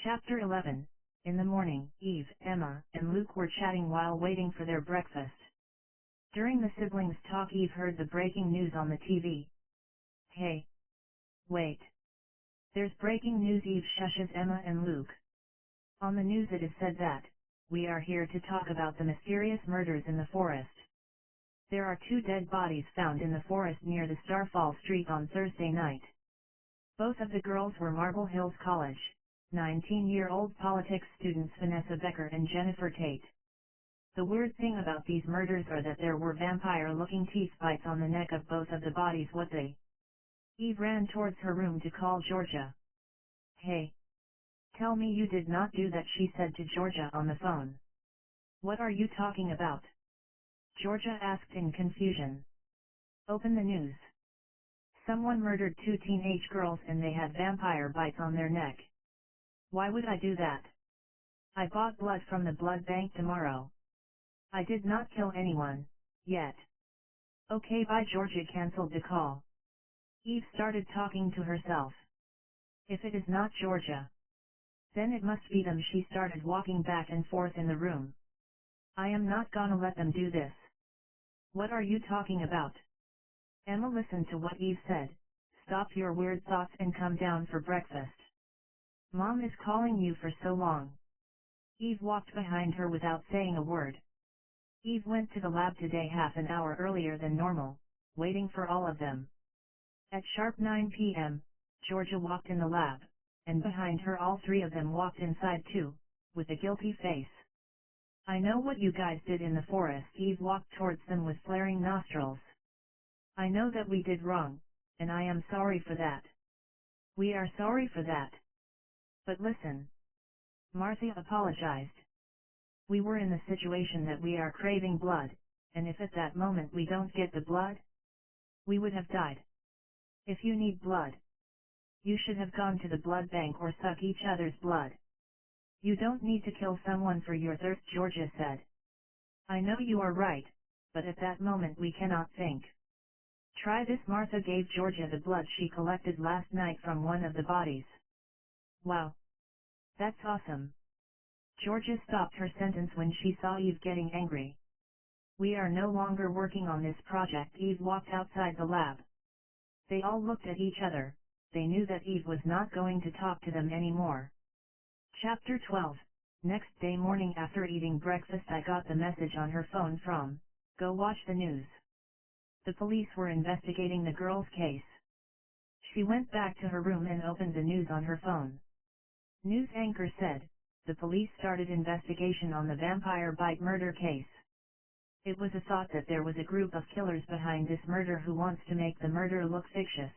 Chapter 11. In the morning, Eve, Emma, and Luke were chatting while waiting for their breakfast. During the siblings' talk, Eve heard the breaking news on the TV. Hey! Wait! There's breaking news! Eve shushes Emma and Luke. On the news it is said that, we are here to talk about the mysterious murders in the forest. There are 2 dead bodies found in the forest near the Starfall Street on Thursday night. Both of the girls were Marble Hills College, 19-year-old politics students Vanessa Becker and Jennifer Tate. The weird thing about these murders are that there were vampire-looking teeth bites on the neck of both of the bodies. What they? Eve ran towards her room to call Georgia. Hey! Tell me you did not do that, she said to Georgia on the phone. What are you talking about? Georgia asked in confusion. Open the news. Someone murdered 2 teenage girls and they had vampire bites on their neck. Why would I do that? I bought blood from the blood bank tomorrow. I did not kill anyone, yet. Okay, bye. Georgia cancelled the call. Eve started talking to herself. If it is not Georgia, then it must be them. She started walking back and forth in the room. I am not gonna let them do this. What are you talking about? Emma listened to what Eve said. Stop your weird thoughts and come down for breakfast. Mom is calling you for so long. Eve walked behind her without saying a word. Eve went to the lab today half an hour earlier than normal, waiting for all of them. At sharp 9 p.m., Georgia walked in the lab, and behind her all 3 of them walked inside too, with a guilty face. I know what you guys did in the forest. Eve walked towards them with flaring nostrils. I know that we did wrong, and I am sorry for that. We are sorry for that. But listen. Marcia apologized. We were in the situation that we are craving blood, and if at that moment we don't get the blood, we would have died. If you need blood, you should have gone to the blood bank or suck each other's blood. You don't need to kill someone for your thirst, Georgia said. I know you are right, but at that moment we cannot think. Try this. Martha gave Georgia the blood she collected last night from one of the bodies. Wow! That's awesome. Georgia stopped her sentence when she saw Eve getting angry. We are no longer working on this project. Eve walked outside the lab. They all looked at each other. They knew that Eve was not going to talk to them anymore. Chapter 12. Next day morning after eating breakfast, I got the message on her phone from, go watch the news. The police were investigating the girl's case. She went back to her room and opened the news on her phone. News anchor said, the police started investigation on the vampire bite murder case. It was a thought that there was a group of killers behind this murder who wants to make the murder look fictitious.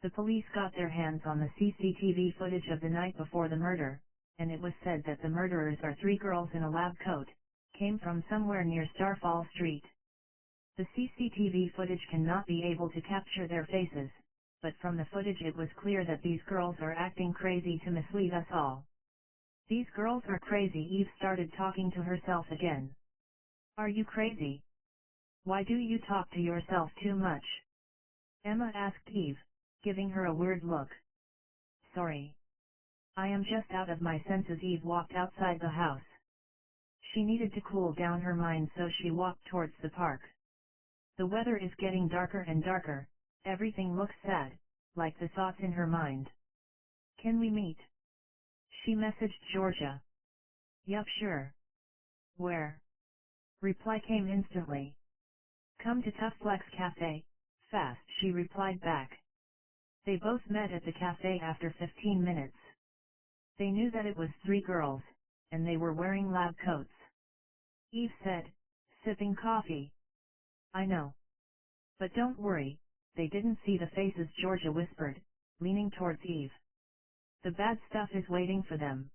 The police got their hands on the CCTV footage of the night before the murder, and it was said that the murderers are 3 girls in a lab coat, came from somewhere near Starfall Street. The CCTV footage cannot be able to capture their faces, but from the footage it was clear that these girls are acting crazy to mislead us all. These girls are crazy. Eve started talking to herself again. Are you crazy? Why do you talk to yourself too much? Emma asked Eve, giving her a weird look. Sorry. I am just out of my senses. Eve walked outside the house. She needed to cool down her mind, so she walked towards the park. The weather is getting darker and darker. Everything looks sad, like the thoughts in her mind. Can we meet? She messaged Georgia. Yup, sure. Where? Reply came instantly. Come to Tufflex Cafe, fast, she replied back. They both met at the cafe after 15 minutes. They knew that it was 3 girls, and they were wearing lab coats. Eve said, sipping coffee. I know. But don't worry, they didn't see the faces, Georgia whispered, leaning towards Eve. The bad stuff is waiting for them.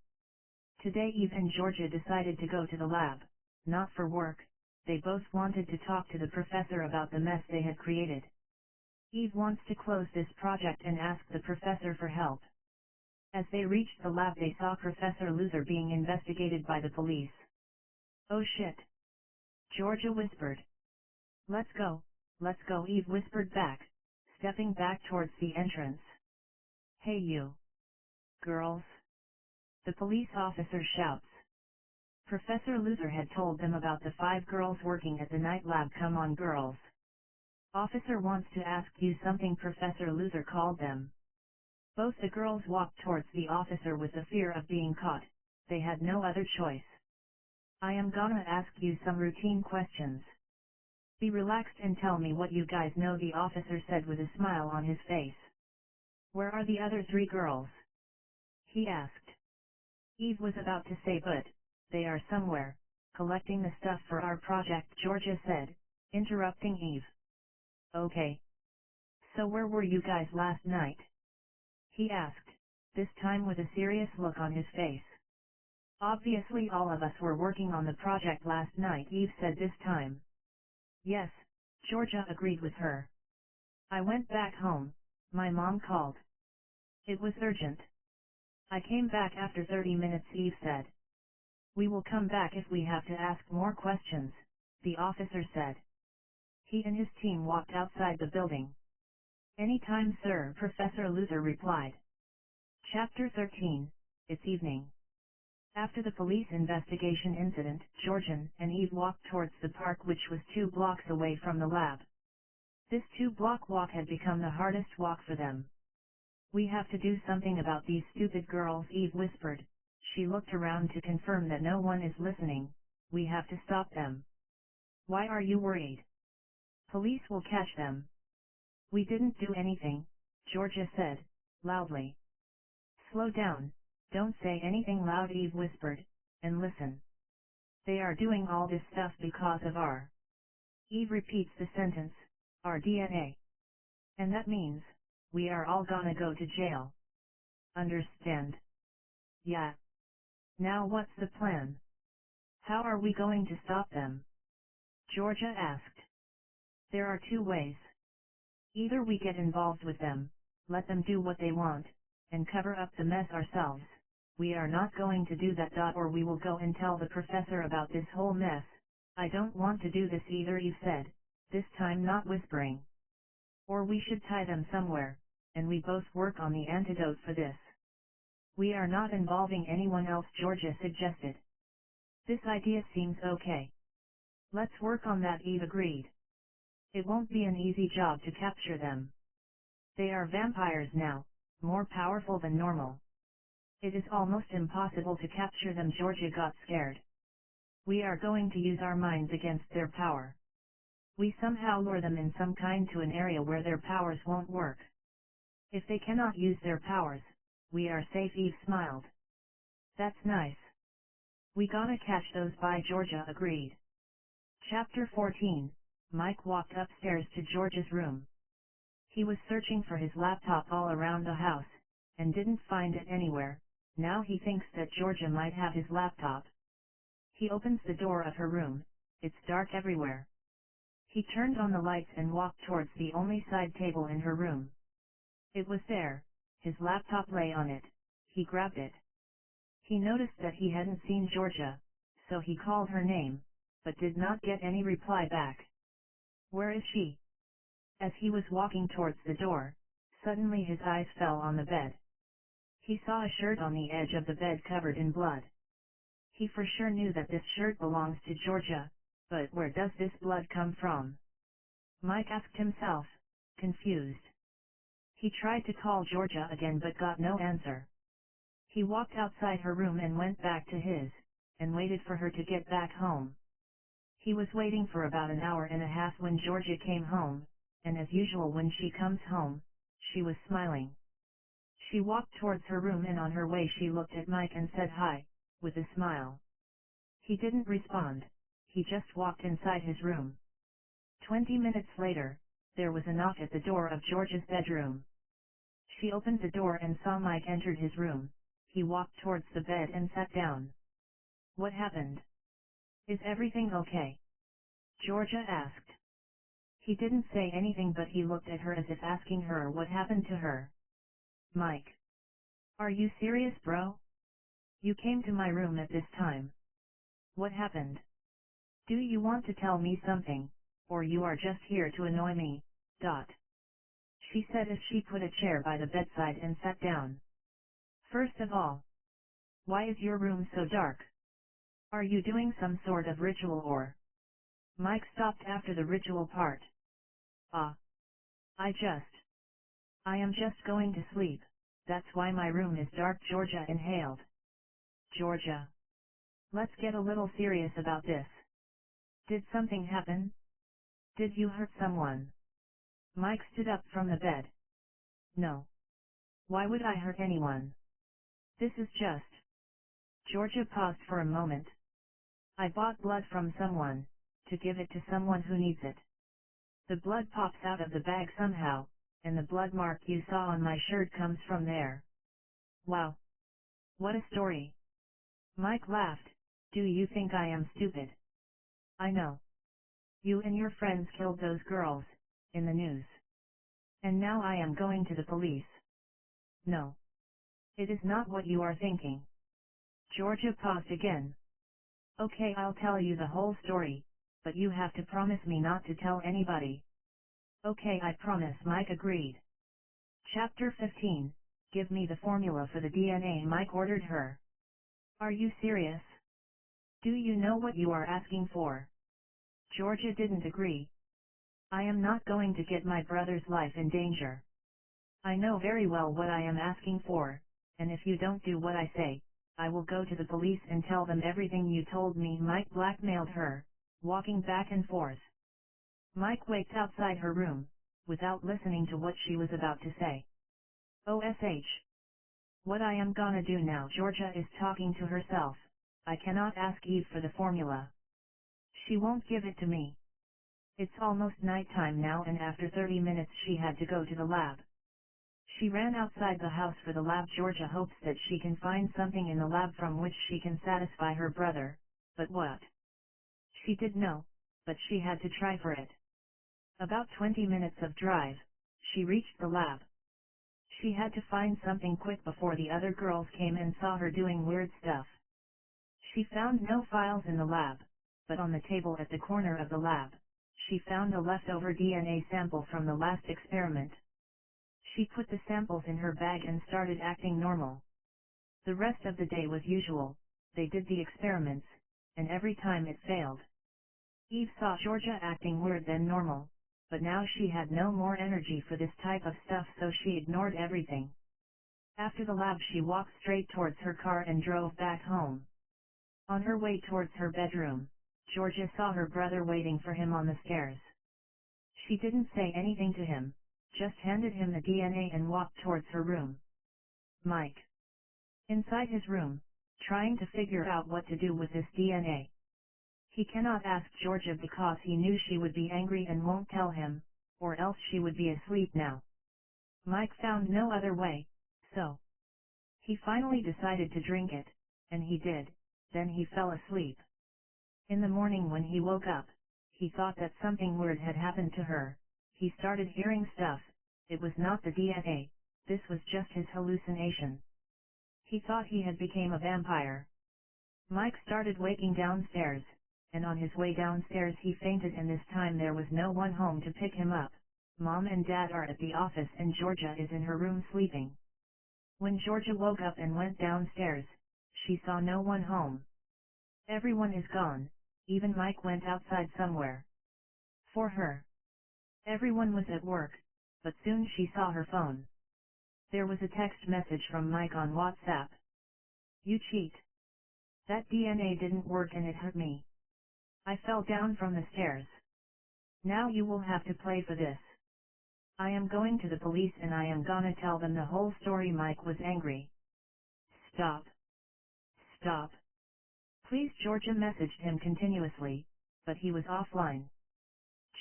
Today Eve and Georgia decided to go to the lab, not for work. They both wanted to talk to the professor about the mess they had created. Eve wants to close this project and ask the professor for help. As they reached the lab they saw Professor Luther being investigated by the police. Oh shit! Georgia whispered. Let's go, Eve whispered back, stepping back towards the entrance. Hey you. Girls. The police officer shouts. Professor Loser had told them about the 5 girls working at the night lab. Come on girls. Officer wants to ask you something, Professor Loser called them. Both the girls walked towards the officer with the fear of being caught. They had no other choice. I am gonna ask you some routine questions. Be relaxed and tell me what you guys know, the officer said with a smile on his face. Where are the other 3 girls? He asked. Eve was about to say but, they are somewhere, collecting the stuff for our project, Georgia said, interrupting Eve. Okay. So where were you guys last night? He asked, this time with a serious look on his face. Obviously all of us were working on the project last night, Eve said this time. Yes, Georgia agreed with her. I went back home, my mom called. It was urgent. I came back after 30 minutes, Eve said. We will come back if we have to ask more questions, the officer said. He and his team walked outside the building. Anytime, sir, Professor Loser replied. Chapter 13, It's evening. After the police investigation incident, Georgian and Eve walked towards the park, which was 2 blocks away from the lab. This 2-block walk had become the hardest walk for them. We have to do something about these stupid girls, Eve whispered. She looked around to confirm that no one is listening. We have to stop them. Why are you worried? Police will catch them. We didn't do anything, Georgia said, loudly. Slow down, don't say anything loud, Eve whispered, and listen. They are doing all this stuff because of our. Eve repeats the sentence, our DNA. And that means, we are all gonna go to jail. Understand? Yeah. Now what's the plan? How are we going to stop them? Georgia asked. There are 2 ways. Either we get involved with them, let them do what they want, and cover up the mess ourselves. We are not going to do that. Or we will go and tell the professor about this whole mess. I don't want to do this either, Eve said, this time not whispering. Or we should tie them somewhere, and we both work on the antidote for this. We are not involving anyone else, Georgia suggested. This idea seems okay. Let's work on that, Eve agreed. It won't be an easy job to capture them. They are vampires now, more powerful than normal. It is almost impossible to capture them. Georgia got scared. We are going to use our minds against their power. We somehow lure them in some kind to an area where their powers won't work. If they cannot use their powers, we are safe, Eve smiled. That's nice. We gonna catch those by, Georgia agreed. Chapter 14, Mike walked upstairs to Georgia's room. He was searching for his laptop all around the house, and didn't find it anywhere. Now he thinks that Georgia might have his laptop. He opens the door of her room. It's dark everywhere. He turned on the lights and walked towards the only side table in her room. It was there. His laptop lay on it. He grabbed it. He noticed that he hadn't seen Georgia, so he called her name, but did not get any reply back. Where is she? As he was walking towards the door, suddenly his eyes fell on the bed. He saw a shirt on the edge of the bed covered in blood. He for sure knew that this shirt belongs to Georgia, but where does this blood come from? Mike asked himself, confused. He tried to call Georgia again but got no answer. He walked outside her room and went back to his, and waited for her to get back home. He was waiting for about an hour and a half when Georgia came home, and as usual when she comes home, she was smiling. She walked towards her room and on her way she looked at Mike and said hi, with a smile. He didn't respond, he just walked inside his room. 20 minutes later, there was a knock at the door of Georgia's bedroom. She opened the door and saw Mike entered his room. He walked towards the bed and sat down. What happened? Is everything okay? Georgia asked. He didn't say anything but he looked at her as if asking her what happened to her. Mike. Are you serious, bro? You came to my room at this time. What happened? Do you want to tell me something, or you are just here to annoy me? She said as she put a chair by the bedside and sat down. First of all, Why is your room so dark? Are you doing some sort of ritual or? Mike stopped after the ritual part. I am just going to sleep. That's why my room is dark, Georgia inhaled. Georgia. Let's get a little serious about this. Did something happen? Did you hurt someone? Mike stood up from the bed. No. Why would I hurt anyone? This is just. Georgia paused for a moment. I bought blood from someone, to give it to someone who needs it. The blood pops out of the bag somehow, and the blood mark you saw on my shirt comes from there. Wow. What a story. Mike laughed. Do you think I am stupid? I know. You and your friends killed those girls, in the news. And now I am going to the police. No. It is not what you are thinking. Georgia paused again. Okay, I'll tell you the whole story, but you have to promise me not to tell anybody. Okay, I promise, Mike agreed. Chapter 15. Give me the formula for the DNA, Mike ordered her. Are you serious? Do you know what you are asking for? Georgia didn't agree. I am not going to get my brother's life in danger. I know very well what I am asking for, and if you don't do what I say, I will go to the police and tell them everything you told me. Mike blackmailed her, walking back and forth. Mike waited outside her room, without listening to what she was about to say. OSH. What I am gonna do now? Georgia is talking to herself. I cannot ask Eve for the formula. She won't give it to me. It's almost nighttime now, and after 30 minutes she had to go to the lab. She ran outside the house for the lab. Georgia hopes that she can find something in the lab from which she can satisfy her brother, but what? She didn't know, but she had to try for it. About 20 minutes of drive, she reached the lab. She had to find something quick before the other girls came and saw her doing weird stuff. She found no files in the lab, but on the table at the corner of the lab, she found a leftover DNA sample from the last experiment. She put the samples in her bag and started acting normal. The rest of the day was usual. They did the experiments, and every time it failed. Eve saw Georgia acting weird than normal, but now she had no more energy for this type of stuff, so she ignored everything. After the lab she walked straight towards her car and drove back home. On her way towards her bedroom, Georgia saw her brother waiting for him on the stairs. She didn't say anything to him, just handed him the DNA and walked towards her room. Mike. Inside his room, trying to figure out what to do with this DNA. He cannot ask Georgia because he knew she would be angry and won't tell him, or else she would be asleep now. Mike found no other way, so he finally decided to drink it, and he did, then he fell asleep. In the morning when he woke up, he thought that something weird had happened to her. He started hearing stuff. It was not the DNA, this was just his hallucination. He thought he had become a vampire. Mike started waking downstairs, and on his way downstairs he fainted, and this time there was no one home to pick him up. Mom and Dad are at the office and Georgia is in her room sleeping. When Georgia woke up and went downstairs, she saw no one home. Everyone is gone, even Mike went outside somewhere. For her, everyone was at work, but soon she saw her phone. There was a text message from Mike on WhatsApp. You cheat. That DNA didn't work and it hurt me. I fell down from the stairs. Now you will have to pay for this. I am going to the police and I am gonna tell them the whole story. Mike was angry. Stop. Stop. Please, Georgia messaged him continuously, but he was offline.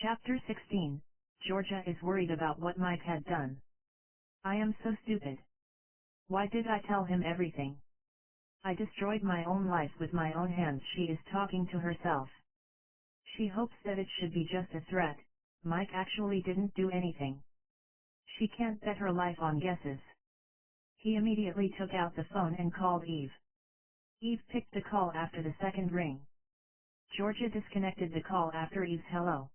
Chapter 16. Georgia is worried about what Mike had done. I am so stupid. Why did I tell him everything? I destroyed my own life with my own hands. She is talking to herself. She hopes that it should be just a threat. Mike actually didn't do anything. She can't bet her life on guesses. He immediately took out the phone and called Eve. Eve picked the call after the second ring. Georgia disconnected the call after Eve's hello.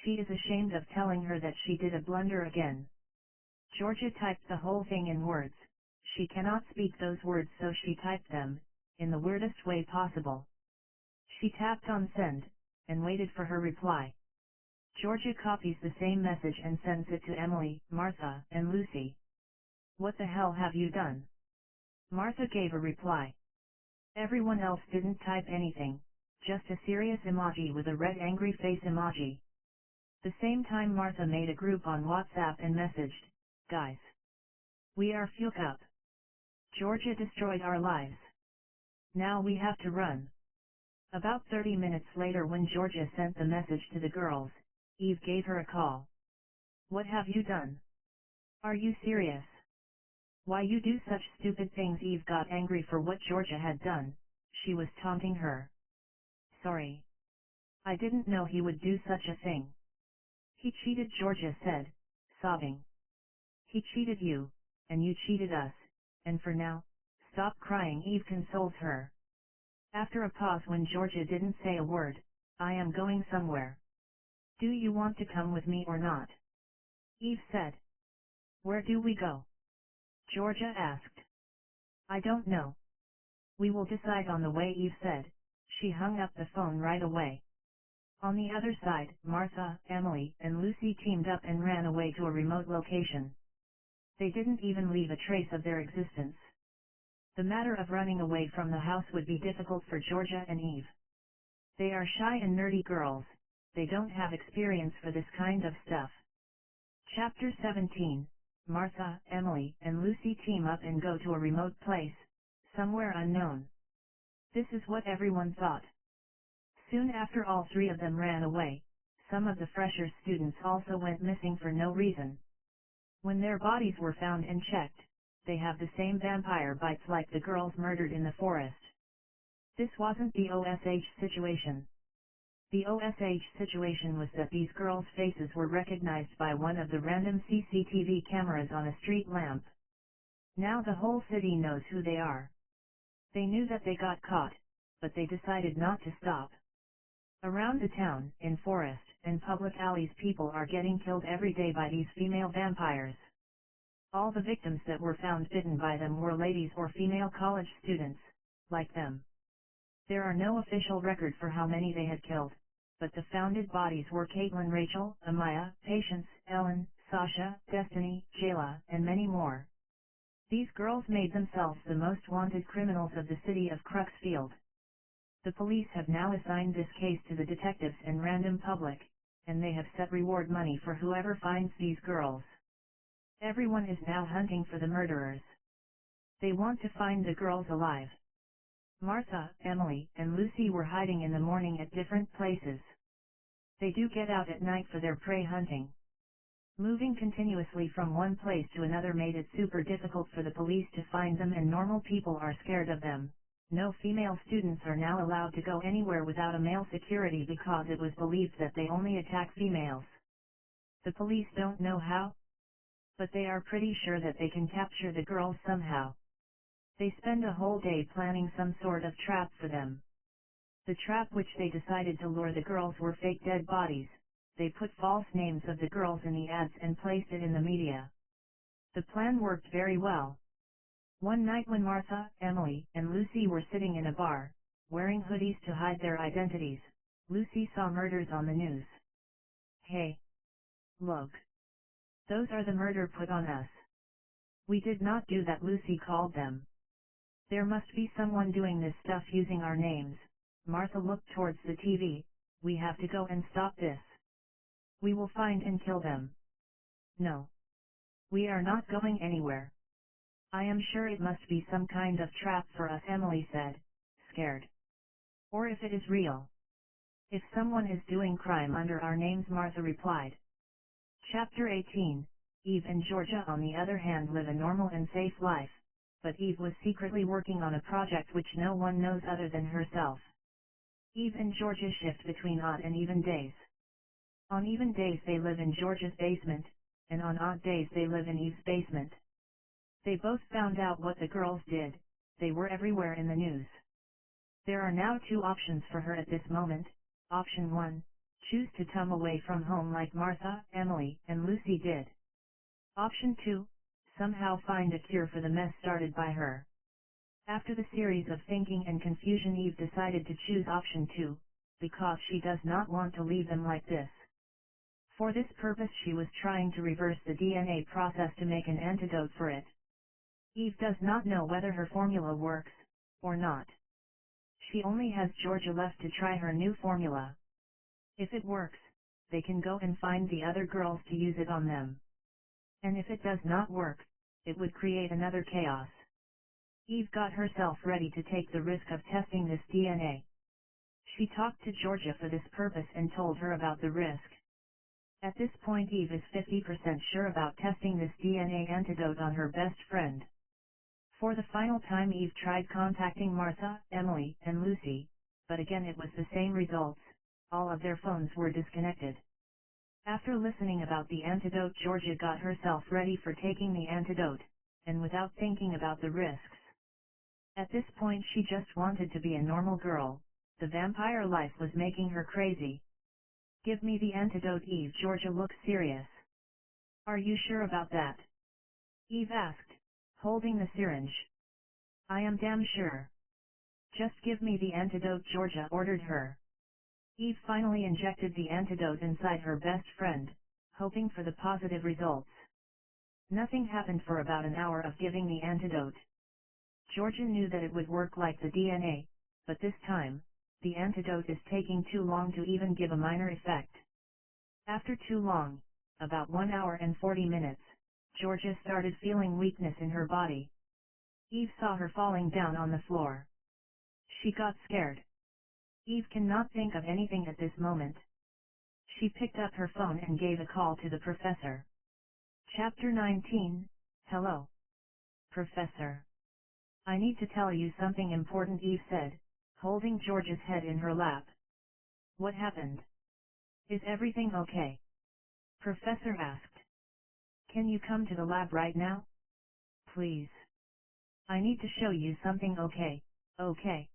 She is ashamed of telling her that she did a blunder again. Georgia typed the whole thing in words. She cannot speak those words, so she typed them, in the weirdest way possible. She tapped on send, and waited for her reply. Georgia copies the same message and sends it to Emily, Martha, and Lucy. "What the hell have you done?" Martha gave a reply. Everyone else didn't type anything, just a serious emoji with a red angry face emoji. The same time Martha made a group on WhatsApp and messaged, "Guys, we are fucked up. Georgia destroyed our lives. Now we have to run." About 30 minutes later, when Georgia sent the message to the girls, Eve gave her a call. "What have you done? Are you serious? Why you do such stupid things?" Eve got angry for what Georgia had done. She was taunting her. "Sorry. I didn't know he would do such a thing. He cheated," Georgia said, sobbing. "He cheated you, and you cheated us, and for now, stop crying," Eve consoled her. After a pause, when Georgia didn't say a word, "I am going somewhere. Do you want to come with me or not?" Eve said. "Where do we go?" Georgia asked. "I don't know. We will decide on the way," Eve said. She hung up the phone right away. On the other side, Martha, Emily, and Lucy teamed up and ran away to a remote location. They didn't even leave a trace of their existence. The matter of running away from the house would be difficult for Georgia and Eve. They are shy and nerdy girls. They don't have experience for this kind of stuff. Chapter 17. Martha, Emily, and Lucy team up and go to a remote place, somewhere unknown. This is what everyone thought. Soon after all three of them ran away, some of the fresher students also went missing for no reason. When their bodies were found and checked, they have the same vampire bites like the girls murdered in the forest. This wasn't the OSH situation. The OSH situation was that these girls' faces were recognized by one of the random CCTV cameras on a street lamp. Now the whole city knows who they are. They knew that they got caught, but they decided not to stop. Around the town, in forest, and public alleys, people are getting killed every day by these female vampires. All the victims that were found bitten by them were ladies or female college students, like them. There are no official record for how many they had killed, but the founded bodies were Caitlin, Rachel, Amaya, Patience, Ellen, Sasha, Destiny, Jayla, and many more. These girls made themselves the most wanted criminals of the city of Cruxfield. The police have now assigned this case to the detectives and random public, and they have set reward money for whoever finds these girls. Everyone is now hunting for the murderers. They want to find the girls alive. Martha, Emily, and Lucy were hiding in the morning at different places. They do get out at night for their prey hunting. Moving continuously from one place to another made it super difficult for the police to find them, and normal people are scared of them. No female students are now allowed to go anywhere without a male security because it was believed that they only attack females. The police don't know how, but they are pretty sure that they can capture the girls somehow. They spend a whole day planning some sort of trap for them. The trap which they decided to lure the girls were fake dead bodies. They put false names of the girls in the ads and placed it in the media. The plan worked very well. One night when Martha, Emily, and Lucy were sitting in a bar, wearing hoodies to hide their identities, Lucy saw murders on the news. "Hey! Look! Those are the murder put on us. We did not do that," Lucy called them. "There must be someone doing this stuff using our names." Martha looked towards the TV. "We have to go and stop this. We will find and kill them." "No. We are not going anywhere. I am sure it must be some kind of trap for us," Emily said, scared. "Or if it is real. If someone is doing crime under our names," Martha replied. Chapter 18. Eve and Georgia, on the other hand, live a normal and safe life, but Eve was secretly working on a project which no one knows other than herself. Eve and Georgia shift between odd and even days. On even days they live in Georgia's basement, and on odd days they live in Eve's basement. They both found out what the girls did. They were everywhere in the news. There are now two options for her at this moment. Option 1. Choose to come away from home like Martha, Emily, and Lucy did. Option 2. somehow find a cure for the mess started by her. After the series of thinking and confusion, Eve decided to choose option 2, because she does not want to leave them like this. For this purpose she was trying to reverse the DNA process to make an antidote for it. Eve does not know whether her formula works, or not. She only has Georgia left to try her new formula. If it works, they can go and find the other girls to use it on them. And if it does not work, it would create another chaos. Eve got herself ready to take the risk of testing this DNA. She talked to Georgia for this purpose and told her about the risk. At this point Eve is 50% sure about testing this DNA antidote on her best friend. For the final time Eve tried contacting Martha, Emily, and Lucy, but again it was the same results, all of their phones were disconnected. After listening about the antidote, Georgia got herself ready for taking the antidote, and without thinking about the risks. At this point she just wanted to be a normal girl, the vampire life was making her crazy. Give me the antidote, Eve. Georgia looked serious. Are you sure about that? Eve asked, holding the syringe. I am damn sure. Just give me the antidote, Georgia ordered her. Eve finally injected the antidote inside her best friend, hoping for the positive results. Nothing happened for about an hour of giving the antidote. Georgia knew that it would work like the DNA, but this time, the antidote is taking too long to even give a minor effect. After too long, about 1 hour and 40 minutes, Georgia started feeling weakness in her body. Eve saw her falling down on the floor. She got scared. Eve cannot think of anything at this moment. She picked up her phone and gave a call to the professor. Chapter 19, Hello. Professor. I need to tell you something important, Eve said, holding Georgia's head in her lap. What happened? Is everything okay? Professor asked. Can you come to the lab right now? Please. I need to show you something. Okay.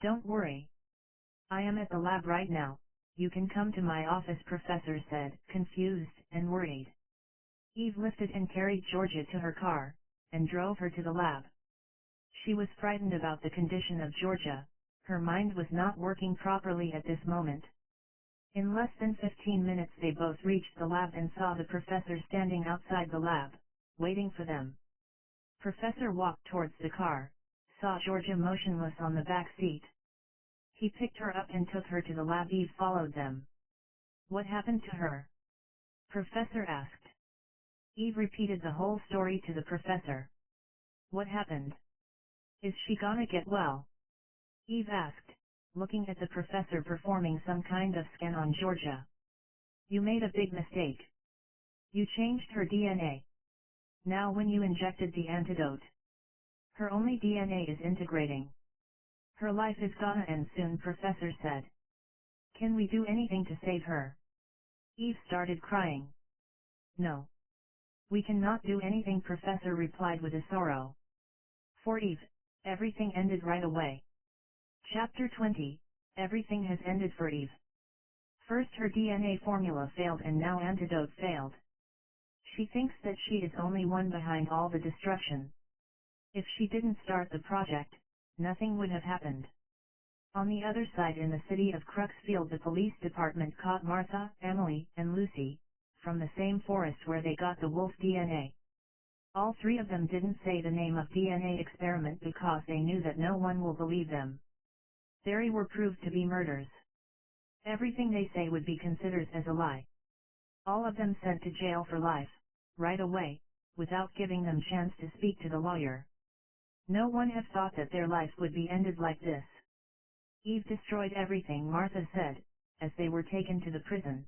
Don't worry. I am at the lab right now. You can come to my office, Professor said, confused and worried. Eve lifted and carried Georgia to her car, and drove her to the lab. She was frightened about the condition of Georgia. Her mind was not working properly at this moment. In less than 15 minutes they both reached the lab and saw the professor standing outside the lab, waiting for them. Professor walked towards the car, saw Georgia motionless on the back seat. He picked her up and took her to the lab. Eve followed them. What happened to her? Professor asked. Eve repeated the whole story to the professor. What happened? Is she gonna get well? Eve asked, looking at the professor performing some kind of scan on Georgia. You made a big mistake. You changed her DNA. Now when you injected the antidote, her only DNA is integrating. Her life is gonna end soon, Professor said. Can we do anything to save her? Eve started crying. No. We cannot do anything, Professor replied with a sorrow. For Eve, everything ended right away. Chapter 20, Everything has ended for Eve. First her DNA formula failed and now antidote failed. She thinks that she is only one behind all the destruction. If she didn't start the project, nothing would have happened. On the other side in the city of Cruxfield, the police department caught Martha, Emily, and Lucy, from the same forest where they got the wolf DNA. All three of them didn't say the name of DNA experiment because they knew that no one will believe them. They were proved to be murders. Everything they say would be considered as a lie. All of them sent to jail for life, right away, without giving them chance to speak to the lawyer. No one had thought that their life would be ended like this. Eve destroyed everything, Martha said, as they were taken to the prison.